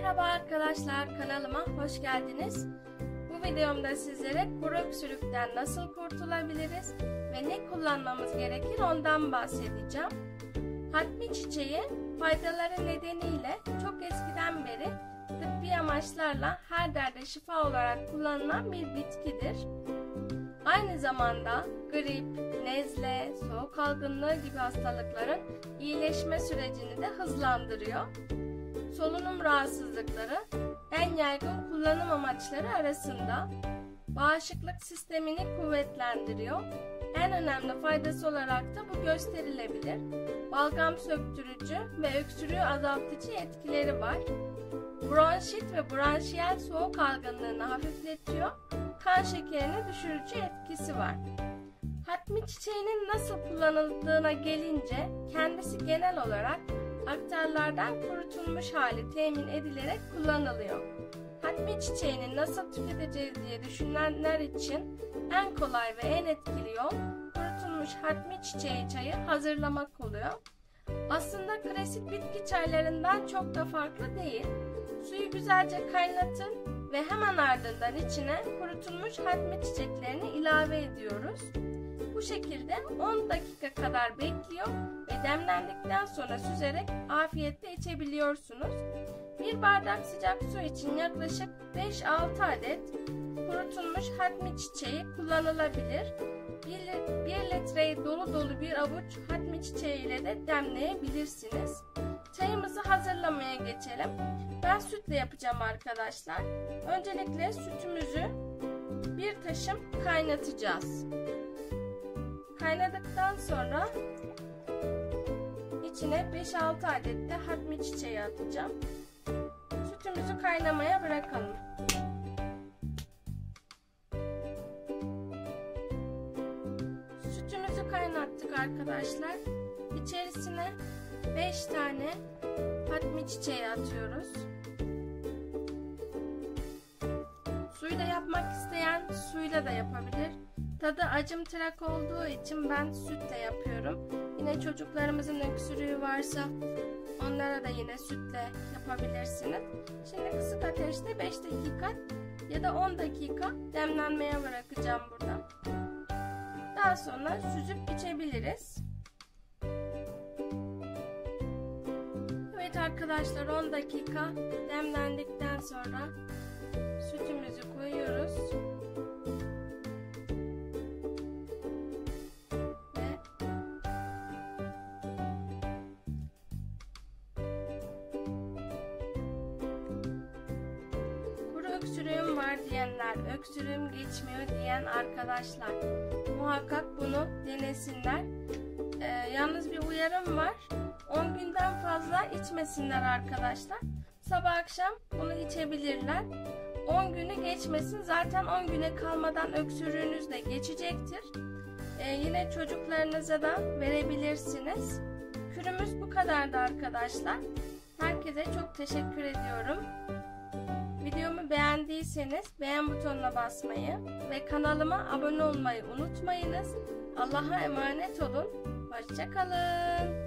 Merhaba arkadaşlar, kanalıma hoş geldiniz. Bu videomda sizlere kuru öksürükten nasıl kurtulabiliriz ve ne kullanmamız gerekir ondan bahsedeceğim. Hatmi çiçeği faydaları nedeniyle çok eskiden beri tıbbi amaçlarla her derde şifa olarak kullanılan bir bitkidir. Aynı zamanda grip, nezle, soğuk algınlığı gibi hastalıkların iyileşme sürecini de hızlandırıyor. Solunum rahatsızlıkları en yaygın kullanım amaçları arasında. Bağışıklık sistemini kuvvetlendiriyor. En önemli faydası olarak da bu gösterilebilir. Balgam söktürücü ve öksürüğü azaltıcı etkileri var. Bronşit ve bronşiyel soğuk algınlığını hafifletiyor. Kan şekerini düşürücü etkisi var. Hatmi çiçeğinin nasıl kullanıldığına gelince kendisi genel olarak aktarlardan kurutulmuş hali temin edilerek kullanılıyor. Hatmi çiçeğini nasıl tüketeceğiz diye düşünenler için en kolay ve en etkili yol kurutulmuş hatmi çiçeği çayı hazırlamak oluyor. Aslında klasik bitki çaylarından çok da farklı değil. Suyu güzelce kaynatın ve hemen ardından içine kurutulmuş hatmi çiçeklerini ilave ediyoruz. Bu şekilde 10 dakika kadar bekliyor ve demlendikten sonra süzerek afiyetle içebiliyorsunuz. Bir bardak sıcak su için yaklaşık 5-6 adet kurutulmuş hatmi çiçeği kullanılabilir. 1 litreyi dolu dolu bir avuç hatmi çiçeği ile de demleyebilirsiniz. Çayımızı hazırlamaya geçelim. Ben sütle yapacağım arkadaşlar. Öncelikle sütümüzü bir taşım kaynatacağız. Kaynadıktan sonra içine 5-6 adet de hatmi çiçeği atacağım. Sütümüzü kaynamaya bırakalım. Sütümüzü kaynattık arkadaşlar. İçerisine 5 tane hatmi çiçeği atıyoruz. Suyla yapmak isteyen suyla da yapabilir. Tadı acımtırak olduğu için ben sütle yapıyorum. Yine çocuklarımızın öksürüğü varsa onlara da yine sütle yapabilirsiniz. Şimdi kısık ateşte 5 dakika ya da 10 dakika demlenmeye bırakacağım burada. Daha sonra süzüp içebiliriz. Evet arkadaşlar, 10 dakika demlendikten sonra sütümüzü koyuyoruz. Öksürüğüm var diyenler, öksürüğüm geçmiyor diyen arkadaşlar muhakkak bunu denesinler. Yalnız bir uyarım var. 10 günden fazla içmesinler arkadaşlar. Sabah akşam bunu içebilirler. 10 günü geçmesin. Zaten 10 güne kalmadan öksürüğünüz de geçecektir. Yine çocuklarınıza da verebilirsiniz. Kürümüz bu kadardı arkadaşlar. Herkese çok teşekkür ediyorum. Videomu beğendiyseniz beğen butonuna basmayı ve kanalıma abone olmayı unutmayınız. Allah'a emanet olun. Hoşça kalın.